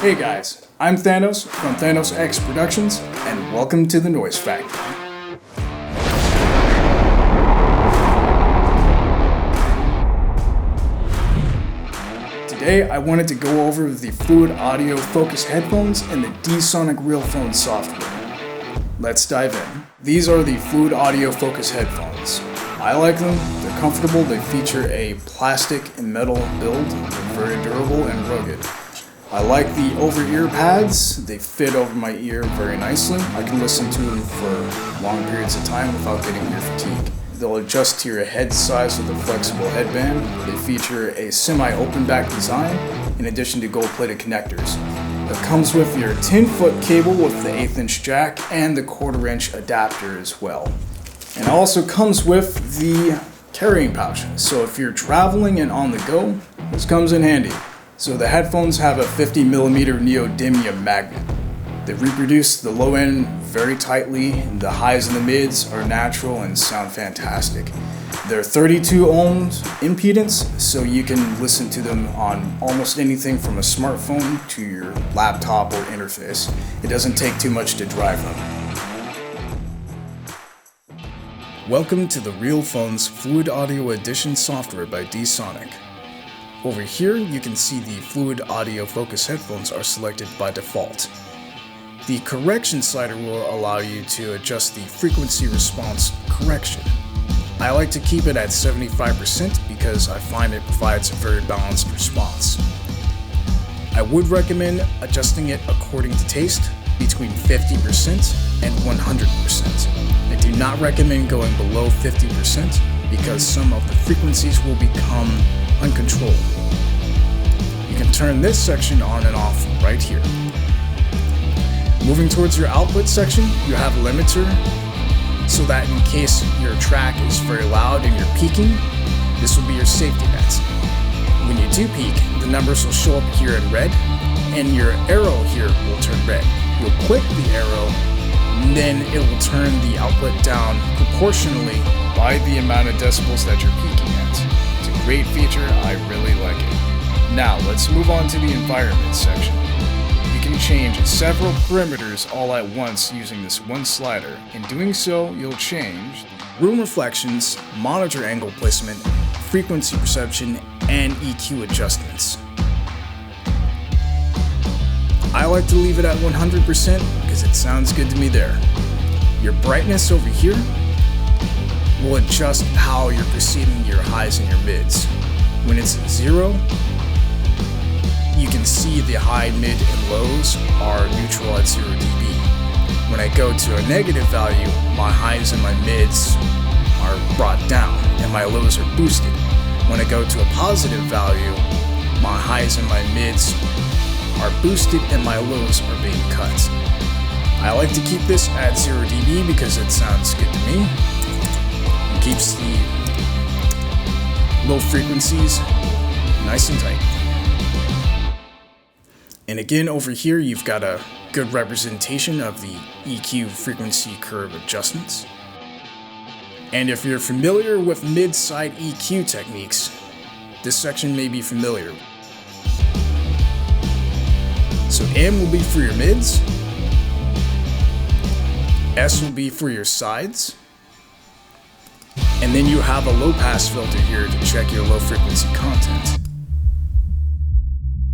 Hey guys, I'm Thanos from Thanos X Productions, and welcome to the Noiz Factory. Today I wanted to go over the Fluid Audio Focus headphones and the dSoniq Real Phone software. Let's dive in. These are the Fluid Audio Focus headphones. I like them, they're comfortable, they feature a plastic and metal build, they're very durable and rugged. I like the over-ear pads, they fit over my ear very nicely. I can listen to them for long periods of time without getting ear fatigue. They'll adjust to your head size with a flexible headband. They feature a semi-open back design in addition to gold-plated connectors. It comes with your 10-foot cable with the 1/8-inch jack and the 1/4-inch adapter as well. And it also comes with the carrying pouch. So if you're traveling and on the go, this comes in handy. So the headphones have a 50mm neodymium magnet. They reproduce the low end very tightly, and the highs and the mids are natural and sound fantastic. They're 32 ohms impedance, so you can listen to them on almost anything from a smartphone to your laptop or interface. It doesn't take too much to drive them. Welcome to the Real Phone's Fluid Audio Edition software by dSoniq. Over here, you can see the Fluid Audio Focus headphones are selected by default. The correction slider will allow you to adjust the frequency response correction. I like to keep it at 75% because I find it provides a very balanced response. I would recommend adjusting it according to taste between 50% and 100%. I do not recommend going below 50% because some of the frequencies will become uncontrollable. You can turn this section on and off right here. Moving towards your output section, you have a limiter so that in case your track is very loud and you're peaking, this will be your safety net. When you do peak, the numbers will show up here in red and your arrow here will turn red. You'll click the arrow and then it will turn the output down proportionally by the amount of decibels that you're peaking at. Great feature, I really like it. Now let's move on to the environment section. You can change several parameters all at once using this one slider. In doing so, you'll change room reflections, monitor angle placement, frequency perception, and EQ adjustments. I like to leave it at 100% because it sounds good to me there. Your brightness over here will adjust how you're perceiving your highs and your mids. When it's 0, you can see the high, mid, and lows are neutral at 0 dB. When I go to a negative value, my highs and my mids are brought down and my lows are boosted. When I go to a positive value, my highs and my mids are boosted and my lows are being cut. I like to keep this at 0 dB because it sounds good to me. Keeps the low frequencies nice and tight. And again, over here, you've got a good representation of the EQ frequency curve adjustments. And if you're familiar with mid-side EQ techniques, this section may be familiar. So M will be for your mids, S will be for your sides, and then you have a low pass filter here to check your low frequency content.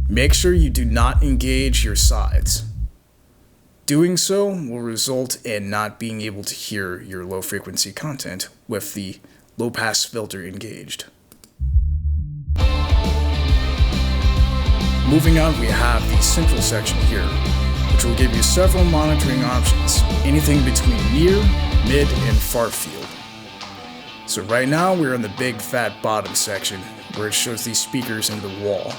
Make sure you do not engage your sides. Doing so will result in not being able to hear your low frequency content with the low pass filter engaged. Moving on, we have the central section here, which will give you several monitoring options, anything between near, mid, and far field. So right now we're in the big fat bottom section where it shows these speakers into the wall.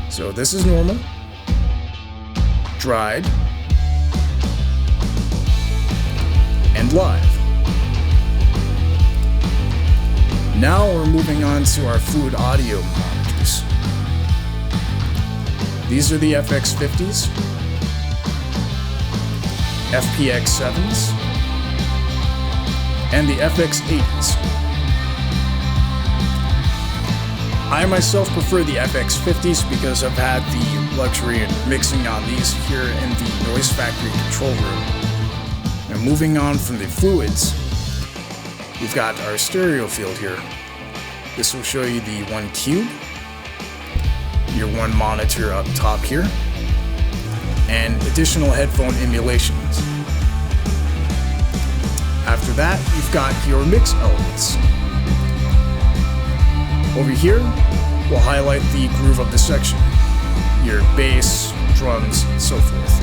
So this is normal, dried, and live. Now we're moving on to our Fluid Audio monitors. These are the FX50s, FPX7s, and the FX80s. I myself prefer the FX50s because I've had the luxury of mixing on these here in the Noiz Factory control room. Now moving on from the fluids, we've got our stereo field here. This will show you the one cube, your one monitor up top here, and additional headphone emulations. After that, you've got your mix elements. Over here, we'll highlight the groove of the section, your bass, drums, and so forth.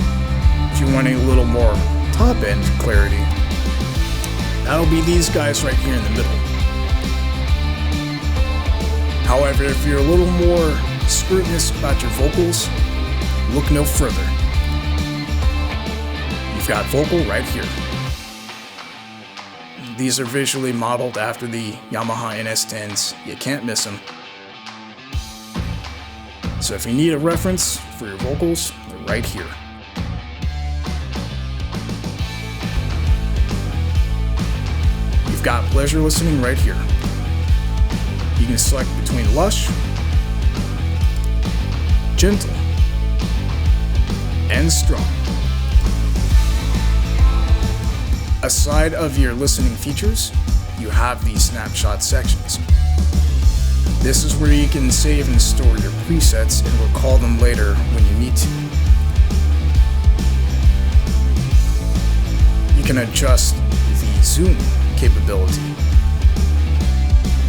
If you're wanting a little more top-end clarity, that'll be these guys right here in the middle. However, if you're a little more scrutinous about your vocals, look no further. You've got vocal right here. These are visually modeled after the Yamaha NS10s. You can't miss them. So if you need a reference for your vocals, they're right here. You've got pleasure listening right here. You can select between lush, gentle, and strong. Aside of your listening features, you have the snapshot sections. This is where you can save and store your presets and recall them later when you need to. You can adjust the zoom capability.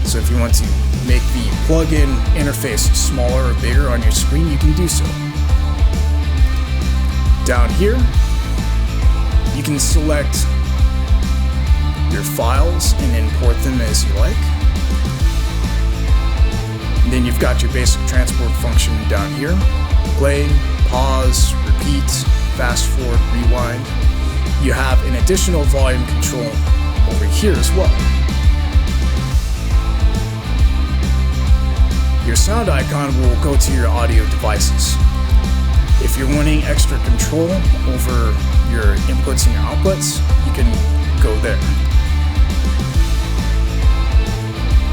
So if you want to make the plug-in interface smaller or bigger on your screen, you can do so. Down here, you can select your files and import them as you like. And then you've got your basic transport function down here. Play, pause, repeat, fast forward, rewind. You have an additional volume control over here as well. Your sound icon will go to your audio devices. If you're wanting extra control over your inputs and your outputs, you can go there.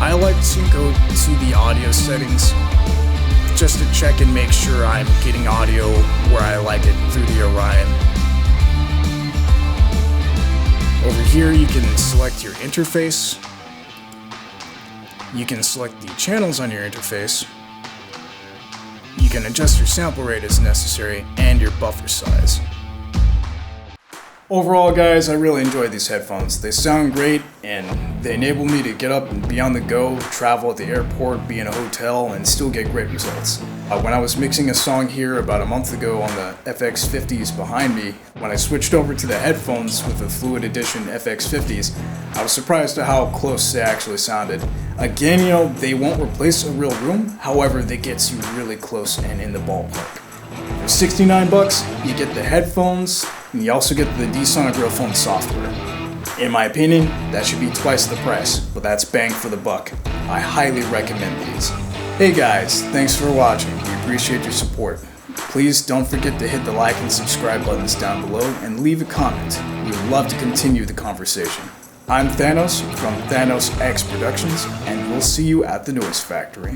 I like to go to the audio settings just to check and make sure I'm getting audio where I like it through the Orion. Over here you can select your interface. You can select the channels on your interface. You can adjust your sample rate as necessary and your buffer size. Overall, guys, I really enjoy these headphones. They sound great and they enable me to get up and be on the go, travel at the airport, be in a hotel, and still get great results. When I was mixing a song here about a month ago on the FX50s behind me, when I switched over to the headphones with the Fluid Edition FX50s, I was surprised at how close they actually sounded. Again, you know, they won't replace a real room, however, they get you really close and in the ballpark. For $69, you get the headphones, and you also get the dSoniq real phone software. In my opinion, that should be twice the price, but that's bang for the buck. I highly recommend these. Hey guys, thanks for watching. We appreciate your support. Please don't forget to hit the like and subscribe buttons down below and leave a comment. We would love to continue the conversation. I'm Thanos from Thanos X Productions, and we'll see you at the Noiz Factory.